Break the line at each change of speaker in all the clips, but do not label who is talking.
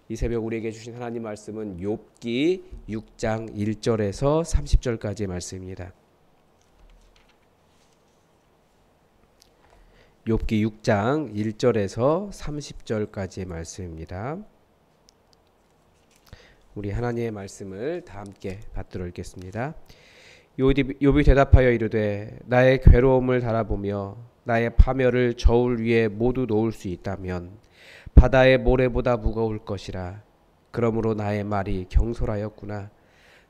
이 새벽 우리에게 주신 하나님 말씀은 욥기 6장 1절에서 30절까지의 말씀입니다. 욥기 6장 1절에서 30절까지의 말씀입니다. 우리 하나님의 말씀을 다 함께 받들어 읽겠습니다. 욥이 대답하여 이르되 나의 괴로움을 달아보며 나의 파멸을 저울 위에 모두 놓을 수 있다면 바다의 모래보다 무거울 것이라. 그러므로 나의 말이 경솔하였구나.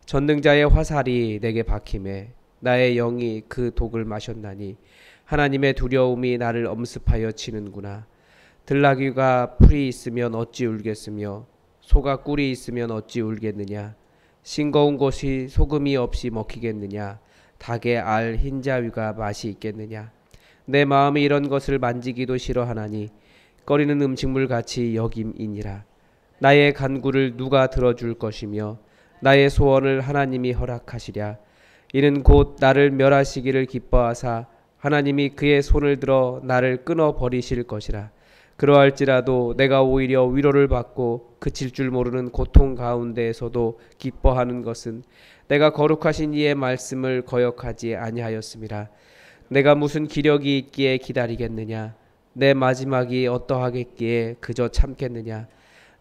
전능자의 화살이 내게 박힘에 나의 영이 그 독을 마셨나니 하나님의 두려움이 나를 엄습하여 치는구나. 들나귀가 풀이 있으면 어찌 울겠으며 소가 꿀이 있으면 어찌 울겠느냐. 싱거운 것이 소금이 없이 먹히겠느냐. 닭의 알 흰자위가 맛이 있겠느냐. 내 마음이 이런 것을 만지기도 싫어하나니 꺼리는 음식물 같이 여김이니라. 나의 간구를 누가 들어줄 것이며 나의 소원을 하나님이 허락하시랴. 이는 곧 나를 멸하시기를 기뻐하사 하나님이 그의 손을 들어 나를 끊어 버리실 것이라. 그러할지라도 내가 오히려 위로를 받고 그칠 줄 모르는 고통 가운데에서도 기뻐하는 것은 내가 거룩하신 이의 말씀을 거역하지 아니하였음이라. 내가 무슨 기력이 있기에 기다리겠느냐. 내 마지막이 어떠하겠기에 그저 참겠느냐.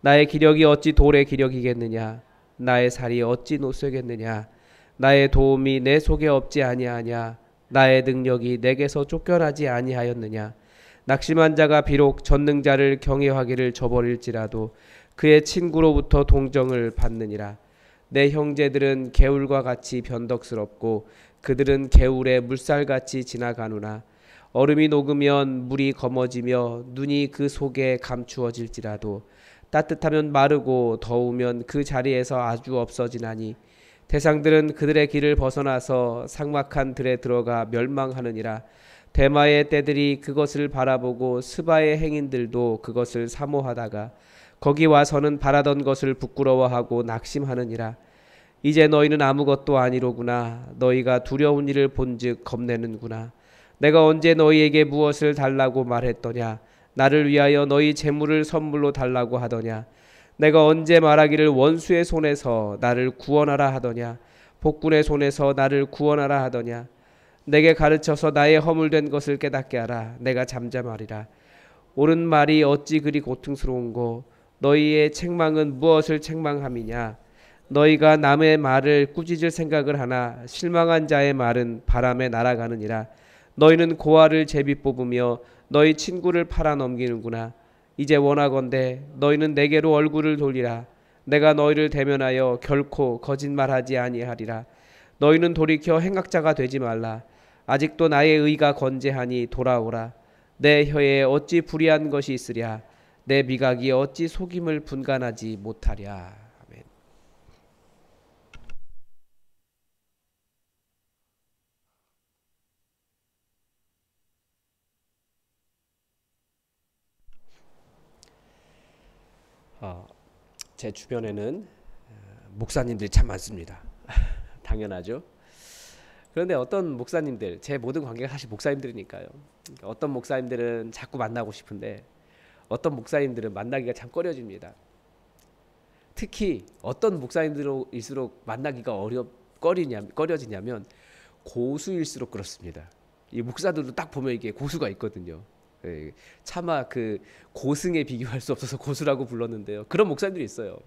나의 기력이 어찌 돌의 기력이겠느냐. 나의 살이 어찌 노쇠겠느냐. 나의 도움이 내 속에 없지 아니하냐. 나의 능력이 내게서 쫓겨나지 아니하였느냐. 낙심한 자가 비록 전능자를 경외하기를 저버릴지라도 그의 친구로부터 동정을 받느니라. 내 형제들은 개울과 같이 변덕스럽고 그들은 개울에 물살같이 지나가누나. 얼음이 녹으면 물이 검어지며 눈이 그 속에 감추어질지라도 따뜻하면 마르고 더우면 그 자리에서 아주 없어지나니. 대상들은 그들의 길을 벗어나서 삭막한 들에 들어가 멸망하느니라. 대마의 떼들이 그것을 바라보고 스바의 행인들도 그것을 사모하다가 거기 와서는 바라던 것을 부끄러워하고 낙심하느니라. 이제 너희는 아무것도 아니로구나. 너희가 두려운 일을 본즉 겁내는구나. 내가 언제 너희에게 무엇을 달라고 말했더냐. 나를 위하여 너희 재물을 선물로 달라고 하더냐. 내가 언제 말하기를 원수의 손에서 나를 구원하라 하더냐. 복군의 손에서 나를 구원하라 하더냐. 내게 가르쳐서 나의 허물된 것을 깨닫게 하라. 내가 잠잠하리라. 옳은 말이 어찌 그리 고통스러운고. 너희의 책망은 무엇을 책망함이냐. 너희가 남의 말을 꾸짖을 생각을 하나 실망한 자의 말은 바람에 날아가느니라. 너희는 고아를 제비 뽑으며 너희 친구를 팔아 넘기는구나. 이제 원하건대 너희는 내게로 얼굴을 돌리라. 내가 너희를 대면하여 결코 거짓말하지 아니하리라. 너희는 돌이켜 행악자가 되지 말라. 아직도 나의 의가 건재하니 돌아오라. 내 혀에 어찌 불의한 것이 있으랴. 내 미각이 어찌 속임을 분간하지 못하랴. 아멘. 제 주변에는 목사님들이 참 많습니다. 당연하죠. 그런데 어떤 목사님들, 제 모든 관계가 사실 목사님들이니까요. 그러니까 어떤 목사님들은 자꾸 만나고 싶은데 어떤 목사님들은 만나기가 참 꺼려집니다. 특히 어떤 목사님들일수록 만나기가 꺼려지냐면 고수일수록 그렇습니다. 이 목사들도 딱 보면 이게 고수가 있거든요. 예, 차마 그 고승에 비교할 수 없어서 고수라고 불렀는데요. 그런 목사님들이 있어요.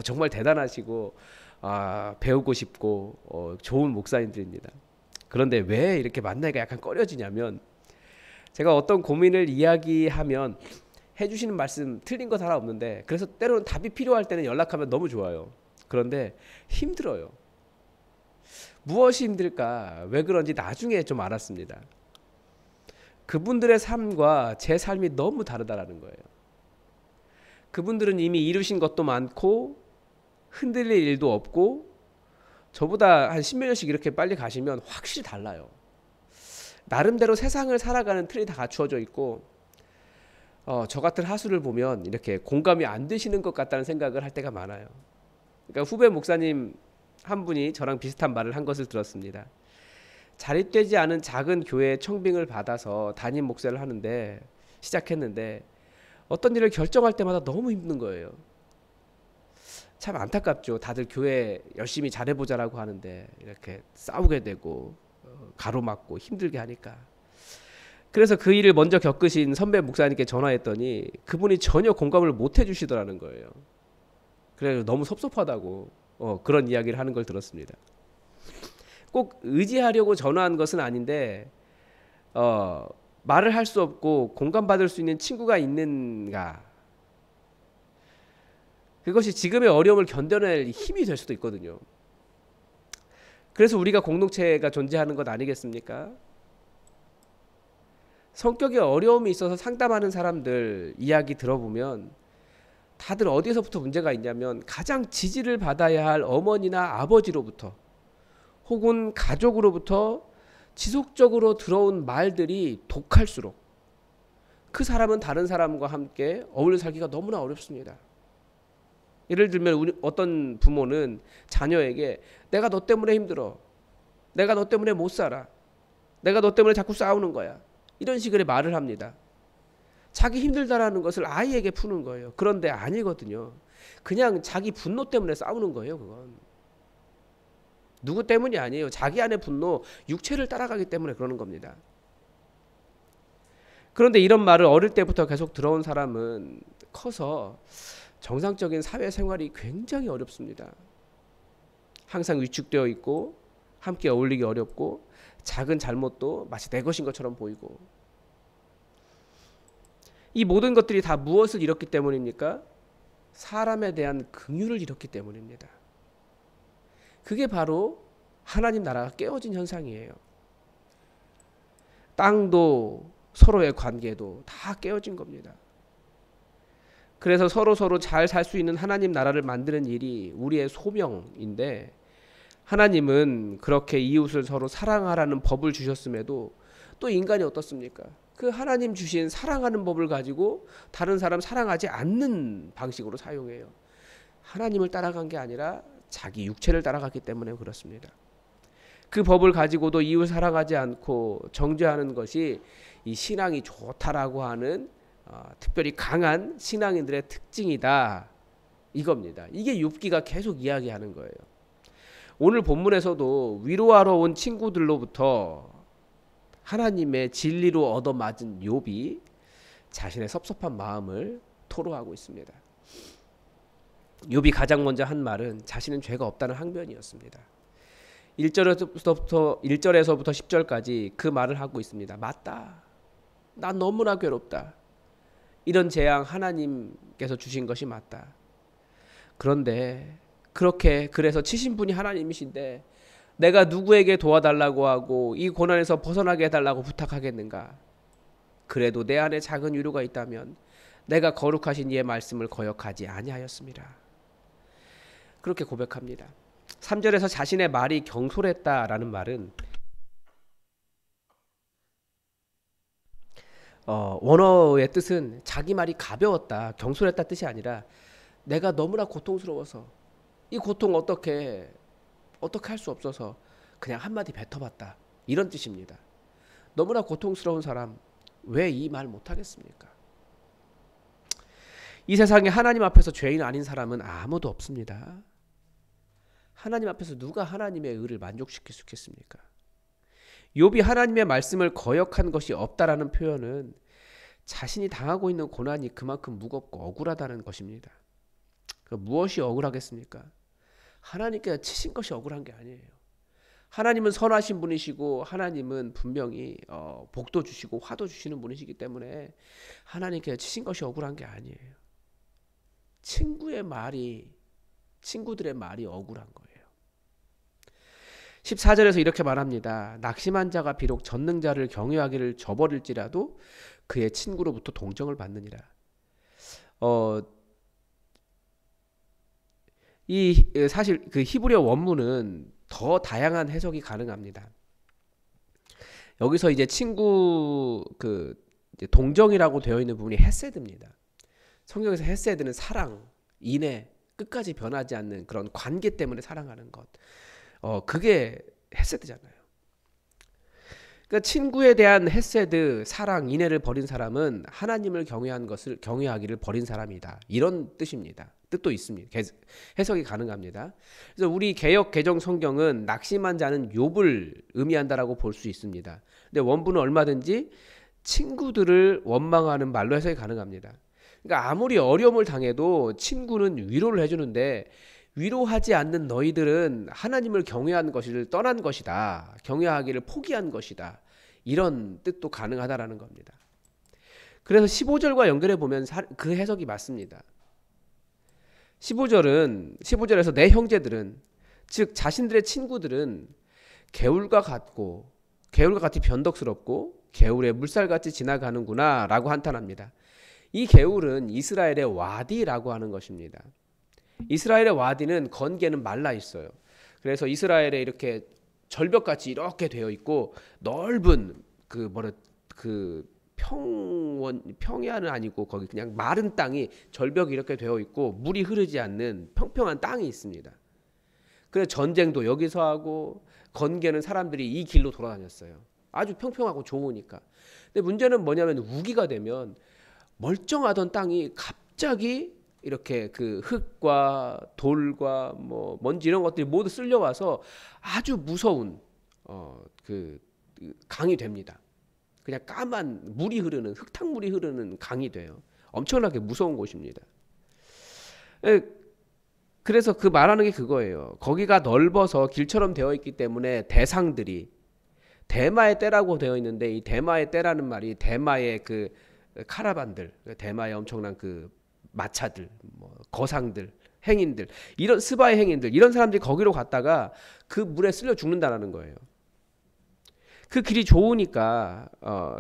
정말 대단하시고 배우고 싶고 좋은 목사님들입니다. 그런데 왜 이렇게 만나기가 약간 꺼려지냐면 제가 어떤 고민을 이야기하면 해주시는 말씀 틀린 것 하나 없는데 그래서 때로는 답이 필요할 때는 연락하면 너무 좋아요. 그런데 힘들어요. 무엇이 힘들까? 왜 그런지 나중에 좀 알았습니다. 그분들의 삶과 제 삶이 너무 다르다라는 거예요. 그분들은 이미 이루신 것도 많고 흔들릴 일도 없고 저보다 한 10몇 년씩 이렇게 빨리 가시면 확실히 달라요. 나름대로 세상을 살아가는 틀이 다 갖추어져 있고 저 같은 하수를 보면 이렇게 공감이 안 되시는 것 같다는 생각을 할 때가 많아요. 그러니까 후배 목사님 한 분이 저랑 비슷한 말을 한 것을 들었습니다. 자립되지 않은 작은 교회의 청빙을 받아서 담임 목사를 하는데 시작했는데 어떤 일을 결정할 때마다 너무 힘든 거예요. 참 안타깝죠. 다들 교회 열심히 잘해보자라고 하는데 이렇게 싸우게 되고 가로막고 힘들게 하니까. 그래서 그 일을 먼저 겪으신 선배 목사님께 전화했더니 그분이 전혀 공감을 못 해주시더라는 거예요. 그래서 너무 섭섭하다고 그런 이야기를 하는 걸 들었습니다. 꼭 의지하려고 전화한 것은 아닌데 말을 할 수 없고 공감받을 수 있는 친구가 있는가, 그것이 지금의 어려움을 견뎌낼 힘이 될 수도 있거든요. 그래서 우리가 공동체가 존재하는 것 아니겠습니까? 성격에 어려움이 있어서 상담하는 사람들 이야기 들어보면 다들 어디서부터 문제가 있냐면 가장 지지를 받아야 할 어머니나 아버지로부터 혹은 가족으로부터 지속적으로 들어온 말들이 독할수록 그 사람은 다른 사람과 함께 어울려 살기가 너무나 어렵습니다. 예를 들면 어떤 부모는 자녀에게 내가 너 때문에 힘들어, 내가 너 때문에 못 살아, 내가 너 때문에 자꾸 싸우는 거야, 이런 식의 말을 합니다. 자기 힘들다라는 것을 아이에게 푸는 거예요. 그런데 아니거든요. 그냥 자기 분노 때문에 싸우는 거예요. 그건 누구 때문이 아니에요. 자기 안의 분노, 육체를 따라가기 때문에 그러는 겁니다. 그런데 이런 말을 어릴 때부터 계속 들어온 사람은 커서 정상적인 사회생활이 굉장히 어렵습니다. 항상 위축되어 있고 함께 어울리기 어렵고 작은 잘못도 마치 내 것인 것처럼 보이고, 이 모든 것들이 다 무엇을 잃었기 때문입니까? 사람에 대한 긍휼을 잃었기 때문입니다. 그게 바로 하나님 나라가 깨어진 현상이에요. 땅도 서로의 관계도 다 깨어진 겁니다. 그래서 서로 잘 살 수 있는 하나님 나라를 만드는 일이 우리의 소명인데, 하나님은 그렇게 이웃을 서로 사랑하라는 법을 주셨음에도 또 인간이 어떻습니까? 그 하나님 주신 사랑하는 법을 가지고 다른 사람 사랑하지 않는 방식으로 사용해요. 하나님을 따라간 게 아니라 자기 육체를 따라갔기 때문에 그렇습니다. 그 법을 가지고도 이웃 사랑하지 않고 정죄하는 것이 이 신앙이 좋다라고 하는 특별히 강한 신앙인들의 특징이다, 이겁니다. 이게 욥기가 계속 이야기하는 거예요. 오늘 본문에서도 위로하러 온 친구들로부터 하나님의 진리로 얻어맞은 욥이 자신의 섭섭한 마음을 토로하고 있습니다. 욥이 가장 먼저 한 말은 자신은 죄가 없다는 항변이었습니다. 1절에서부터 10절까지 그 말을 하고 있습니다. 맞다. 난 너무나 괴롭다. 이런 재앙 하나님께서 주신 것이 맞다. 그런데 그래서 치신 분이 하나님이신데 내가 누구에게 도와달라고 하고 이 고난에서 벗어나게 해달라고 부탁하겠는가? 그래도 내 안에 작은 유료가 있다면 내가 거룩하신 이의 말씀을 거역하지 아니하였습니다. 그렇게 고백합니다. 3절에서 자신의 말이 경솔했다라는 말은 원어의 뜻은 자기 말이 가벼웠다, 경솔했다 뜻이 아니라 내가 너무나 고통스러워서 이 고통 어떻게 할 수 없어서 그냥 한마디 뱉어봤다, 이런 뜻입니다. 너무나 고통스러운 사람 왜 이 말 못하겠습니까? 이 세상에 하나님 앞에서 죄인 아닌 사람은 아무도 없습니다. 하나님 앞에서 누가 하나님의 의를 만족시킬 수 있겠습니까? 욥이 하나님의 말씀을 거역한 것이 없다라는 표현은 자신이 당하고 있는 고난이 그만큼 무겁고 억울하다는 것입니다. 무엇이 억울하겠습니까? 하나님께서 치신 것이 억울한 게 아니에요. 하나님은 선하신 분이시고 하나님은 분명히 복도 주시고 화도 주시는 분이시기 때문에 하나님께서 치신 것이 억울한 게 아니에요. 친구들의 말이 억울한 거예요. 14절에서 이렇게 말합니다. 낙심한 자가 비록 전능자를 경외하기를 저버릴지라도 그의 친구로부터 동정을 받느니라. 사실 그 히브리어 원문은 더 다양한 해석이 가능합니다. 여기서 이제 친구 이제 동정이라고 되어 있는 부분이 헤세드입니다. 성경에서 헤세드는 사랑, 인애, 끝까지 변하지 않는 그런 관계 때문에 사랑하는 것. 그게 헤세드잖아요. 그러니까 친구에 대한 헤세드, 사랑, 인애를 버린 사람은 하나님을 경외하기를 버린 사람이다. 이런 뜻입니다. 뜻도 있습니다. 해석이 가능합니다. 그래서 우리 개역 개정 성경은 낙심한 자는 욥을 의미한다라고 볼 수 있습니다. 근데 원문은 얼마든지 친구들을 원망하는 말로 해석이 가능합니다. 그러니까 아무리 어려움을 당해도 친구는 위로를 해주는데 위로하지 않는 너희들은 하나님을 경외한 것을 떠난 것이다. 경외하기를 포기한 것이다. 이런 뜻도 가능하다라는 겁니다. 그래서 15절과 연결해 보면 그 해석이 맞습니다. 15절에서 내 형제들은, 즉 자신들의 친구들은 개울과 같이 변덕스럽고 개울에 물살같이 지나가는구나 라고 한탄합니다. 이 개울은 이스라엘의 와디라고 하는 것입니다. 이스라엘의 와디는 건개는 말라 있어요. 그래서 이스라엘에 이렇게 절벽같이 이렇게 되어 있고 넓은 평야는 아니고 거기 그냥 마른 땅이 절벽이 이렇게 되어 있고 물이 흐르지 않는 평평한 땅이 있습니다. 그래서 전쟁도 여기서 하고 건개는 사람들이 이 길로 돌아다녔어요. 아주 평평하고 좋으니까. 근데 문제는 뭐냐면 우기가 되면 멀쩡하던 땅이 갑자기 이렇게 그 흙과 돌과 뭐 먼지 이런 것들이 모두 쓸려와서 아주 무서운 그 강이 됩니다. 그냥 까만 물이 흐르는, 흙탕물이 흐르는 강이 돼요. 엄청나게 무서운 곳입니다. 그래서 그 말하는 게 그거예요. 거기가 넓어서 길처럼 되어 있기 때문에 대상들이 대마의 떼라고 되어 있는데, 이 대마의 떼라는 말이 대마의 그 카라반들, 대마의 엄청난 그 마차들, 뭐 거상들, 행인들, 이런 스바의 행인들, 이런 사람들이 거기로 갔다가 그 물에 쓸려 죽는다라는 거예요. 그 길이 좋으니까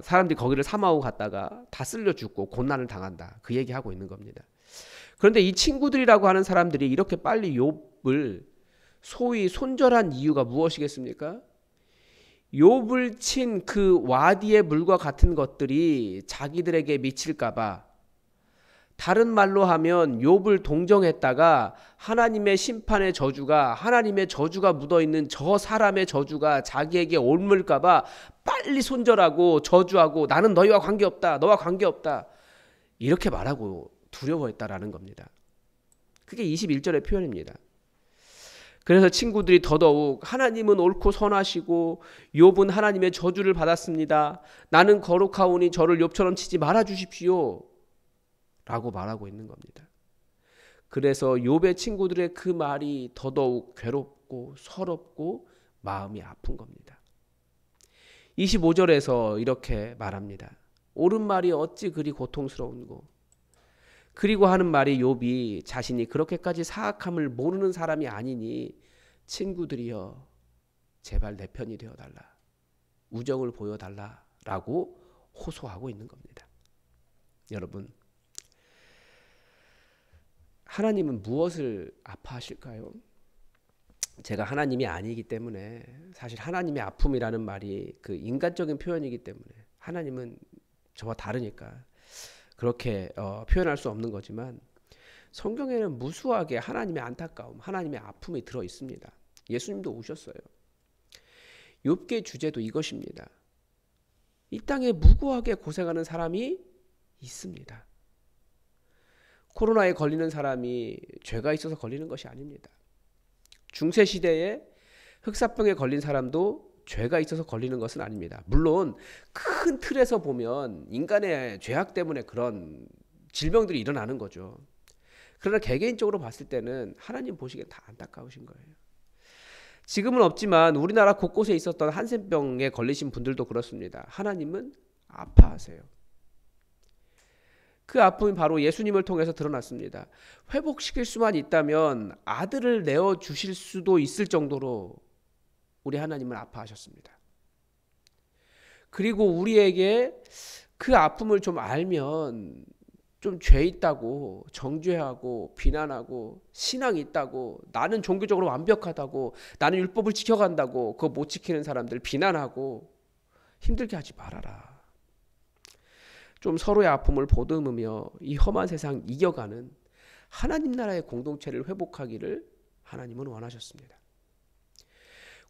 사람들이 거기를 삼하고 갔다가 다 쓸려 죽고 고난을 당한다. 그 얘기하고 있는 겁니다. 그런데 이 친구들이라고 하는 사람들이 이렇게 빨리 욥을 소위 손절한 이유가 무엇이겠습니까? 욥을 친 그 와디의 물과 같은 것들이 자기들에게 미칠까봐, 다른 말로 하면 욥을 동정했다가 하나님의 심판의 저주가, 하나님의 저주가 묻어있는 저 사람의 저주가 자기에게 옮을까봐 빨리 손절하고 저주하고 나는 너희와 관계없다, 너와 관계없다, 이렇게 말하고 두려워했다라는 겁니다. 그게 21절의 표현입니다. 그래서 친구들이 더더욱 하나님은 옳고 선하시고 욥은 하나님의 저주를 받았습니다. 나는 거룩하오니 저를 욥처럼 치지 말아 주십시오 라고 말하고 있는 겁니다. 그래서 욥의 친구들의 그 말이 더더욱 괴롭고 서럽고 마음이 아픈 겁니다. 25절에서 이렇게 말합니다. 옳은 말이 어찌 그리 고통스러운고. 그리고 하는 말이 욥이 자신이 그렇게까지 사악함을 모르는 사람이 아니니 친구들이여 제발 내 편이 되어달라, 우정을 보여달라 라고 호소하고 있는 겁니다. 여러분, 하나님은 무엇을 아파하실까요? 제가 하나님이 아니기 때문에, 사실 하나님의 아픔이라는 말이 그 인간적인 표현이기 때문에 하나님은 저와 다르니까 그렇게 표현할 수 없는 거지만, 성경에는 무수하게 하나님의 안타까움, 하나님의 아픔이 들어 있습니다. 예수님도 오셨어요. 욥기의 주제도 이것입니다. 이 땅에 무고하게 고생하는 사람이 있습니다. 코로나에 걸리는 사람이 죄가 있어서 걸리는 것이 아닙니다. 중세시대에 흑사병에 걸린 사람도 죄가 있어서 걸리는 것은 아닙니다. 물론 큰 틀에서 보면 인간의 죄악 때문에 그런 질병들이 일어나는 거죠. 그러나 개개인적으로 봤을 때는 하나님 보시기엔 다 안타까우신 거예요. 지금은 없지만 우리나라 곳곳에 있었던 한센병에 걸리신 분들도 그렇습니다. 하나님은 아파하세요. 그 아픔이 바로 예수님을 통해서 드러났습니다. 회복시킬 수만 있다면 아들을 내어주실 수도 있을 정도로 우리 하나님은 아파하셨습니다. 그리고 우리에게 그 아픔을 좀 알면 좀 죄 있다고 정죄하고 비난하고 신앙이 있다고, 나는 종교적으로 완벽하다고, 나는 율법을 지켜간다고 그거 못 지키는 사람들 비난하고 힘들게 하지 말아라. 좀 서로의 아픔을 보듬으며 이 험한 세상 이겨가는 하나님 나라의 공동체를 회복하기를 하나님은 원하셨습니다.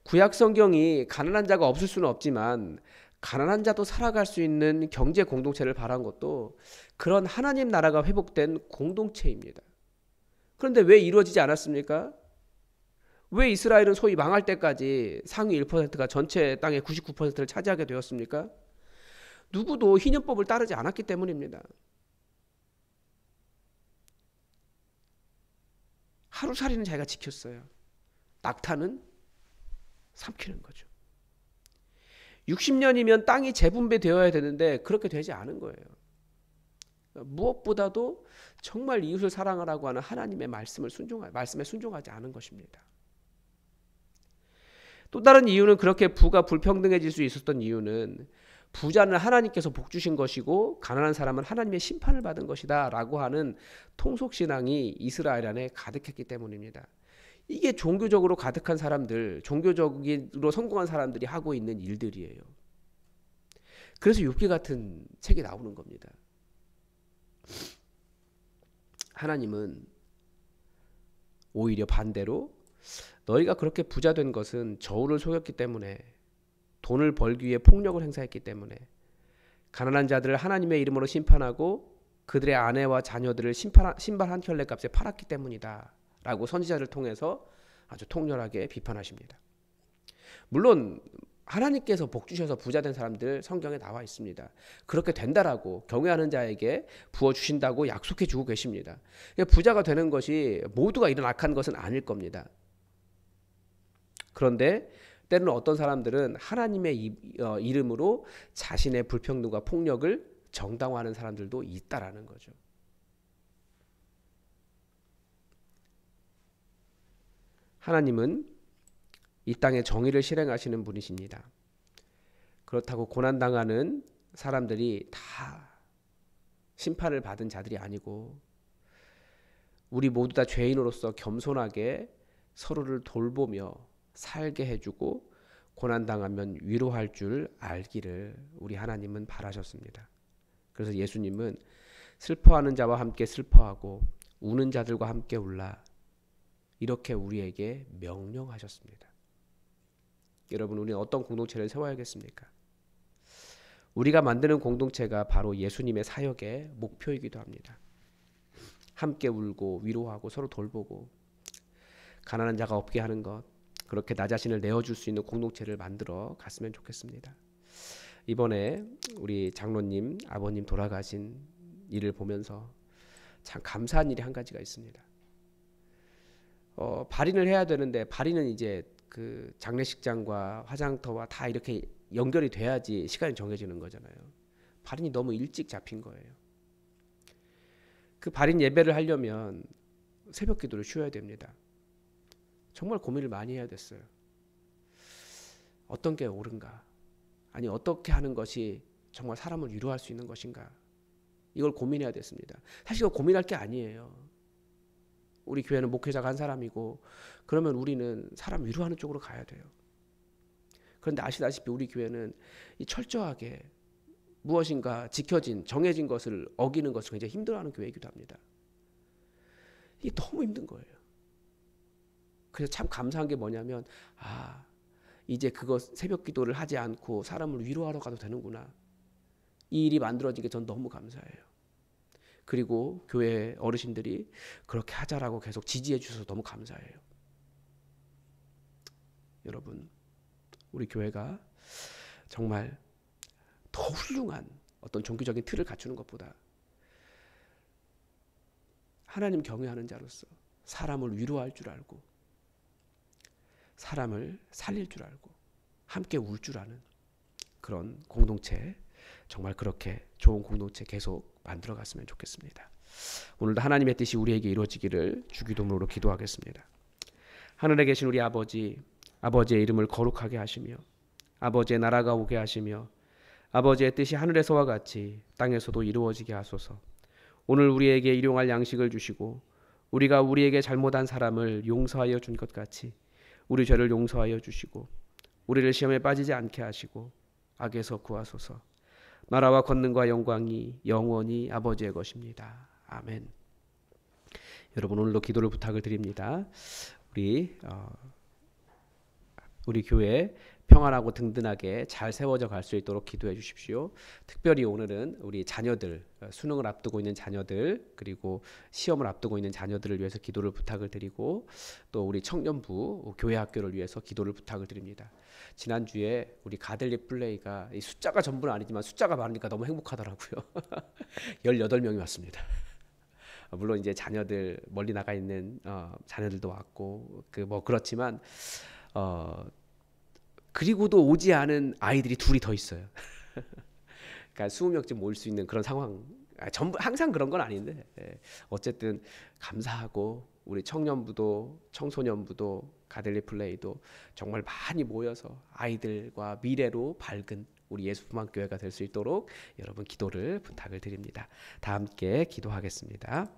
구약 성경이 가난한 자가 없을 수는 없지만 가난한 자도 살아갈 수 있는 경제 공동체를 바란 것도 그런 하나님 나라가 회복된 공동체입니다. 그런데 왜 이루어지지 않았습니까? 왜 이스라엘은 소위 망할 때까지 상위 1%가 전체 땅의 99%를 차지하게 되었습니까? 누구도 희년법을 따르지 않았기 때문입니다. 하루살이는 자기가 지켰어요. 낙타는 삼키는 거죠. 60년이면 땅이 재분배되어야 되는데 그렇게 되지 않은 거예요. 무엇보다도 정말 이웃을 사랑하라고 하는 하나님의 말씀에 순종하지 않은 것입니다. 또 다른 이유는, 그렇게 부가 불평등해질 수 있었던 이유는 부자는 하나님께서 복 주신 것이고 가난한 사람은 하나님의 심판을 받은 것이다 라고 하는 통속신앙이 이스라엘 안에 가득했기 때문입니다. 이게 종교적으로 가득한 사람들, 종교적으로 성공한 사람들이 하고 있는 일들이에요. 그래서 욥기 같은 책이 나오는 겁니다. 하나님은 오히려 반대로 너희가 그렇게 부자 된 것은 저울을 속였기 때문에, 돈을 벌기 위해 폭력을 행사했기 때문에, 가난한 자들을 하나님의 이름으로 심판하고 그들의 아내와 자녀들을 신발 한 켤레 값에 팔았기 때문이다 라고 선지자를 통해서 아주 통렬하게 비판하십니다. 물론 하나님께서 복 주셔서 부자 된 사람들 성경에 나와 있습니다. 그렇게 된다라고 경외하는 자에게 부어주신다고 약속해 주고 계십니다. 부자가 되는 것이 모두가 이런 악한 것은 아닐 겁니다. 그런데 때로는 어떤 사람들은 하나님의 이름으로 자신의 불평등과 폭력을 정당화하는 사람들도 있다라는 거죠. 하나님은 이 땅에 정의를 실행하시는 분이십니다. 그렇다고 고난당하는 사람들이 다 심판을 받은 자들이 아니고, 우리 모두 다 죄인으로서 겸손하게 서로를 돌보며 살게 해주고 고난당하면 위로할 줄 알기를 우리 하나님은 바라셨습니다. 그래서 예수님은 슬퍼하는 자와 함께 슬퍼하고 우는 자들과 함께 울라, 이렇게 우리에게 명령하셨습니다. 여러분, 우리는 어떤 공동체를 세워야겠습니까? 우리가 만드는 공동체가 바로 예수님의 사역의 목표이기도 합니다. 함께 울고 위로하고 서로 돌보고 가난한 자가 없게 하는 것, 그렇게 나 자신을 내어줄 수 있는 공동체를 만들어 갔으면 좋겠습니다. 이번에 우리 장로님 아버님 돌아가신 일을 보면서 참 감사한 일이 한 가지가 있습니다. 발인을 해야 되는데, 발인은 이제 그 장례식장과 화장터와 다 이렇게 연결이 돼야지 시간이 정해지는 거잖아요. 발인이 너무 일찍 잡힌 거예요. 그 발인 예배를 하려면 새벽 기도를 쉬어야 됩니다. 정말 고민을 많이 해야 됐어요. 어떤 게 옳은가? 아니, 어떻게 하는 것이 정말 사람을 위로할 수 있는 것인가? 이걸 고민해야 됐습니다. 사실 이거 고민할 게 아니에요. 우리 교회는 목회자가 한 사람이고, 그러면 우리는 사람 위로하는 쪽으로 가야 돼요. 그런데 아시다시피 우리 교회는 이 철저하게 무엇인가 지켜진, 정해진 것을 어기는 것을 굉장히 힘들어하는 교회이기도 합니다. 이게 너무 힘든 거예요. 그래서 참 감사한 게 뭐냐면, 이제 그거 새벽 기도를 하지 않고 사람을 위로하러 가도 되는구나. 이 일이 만들어진 게 전 너무 감사해요. 그리고 교회 어르신들이 그렇게 하자라고 계속 지지해 주셔서 너무 감사해요. 여러분, 우리 교회가 정말 더 훌륭한 어떤 종교적인 틀을 갖추는 것보다 하나님 경외하는 자로서 사람을 위로할 줄 알고 사람을 살릴 줄 알고 함께 울 줄 아는 그런 공동체, 정말 그렇게 좋은 공동체 계속 만들어 갔으면 좋겠습니다. 오늘도 하나님의 뜻이 우리에게 이루어지기를 주기도문으로 기도하겠습니다. 하늘에 계신 우리 아버지, 아버지의 이름을 거룩하게 하시며 아버지의 나라가 오게 하시며 아버지의 뜻이 하늘에서와 같이 땅에서도 이루어지게 하소서. 오늘 우리에게 일용할 양식을 주시고 우리가 우리에게 잘못한 사람을 용서하여 준 것 같이 우리 죄를 용서하여 주시고 우리를 시험에 빠지지 않게 하시고 악에서 구하소서. 나라와 권능과 영광이 영원히 아버지의 것입니다. 아멘. 여러분, 오늘도 기도를 부탁을 드립니다. 우리 교회 평안하고 든든하게 잘 세워져 갈 수 있도록 기도해 주십시오. 특별히 오늘은 우리 자녀들, 수능을 앞두고 있는 자녀들, 그리고 시험을 앞두고 있는 자녀들을 위해서 기도를 부탁을 드리고, 또 우리 청년부 교회 학교를 위해서 기도를 부탁을 드립니다. 지난주에 우리 가들리 플레이가 이 숫자가 전부는 아니지만 숫자가 많으니까 너무 행복하더라고요. 18명이 왔습니다. 물론 이제 자녀들 멀리 나가 있는 자녀들도 왔고 그 뭐 그렇지만 그리고도 오지 않은 아이들이 둘이 더 있어요. 그러니까 20명쯤 모일 수 있는 그런 상황. 전부 항상 그런 건 아닌데 어쨌든 감사하고 우리 청년부도 청소년부도 가들리 플레이도 정말 많이 모여서 아이들과 미래로 밝은 우리 예수품학교회가 될 수 있도록 여러분 기도를 부탁을 드립니다. 다 함께 기도하겠습니다.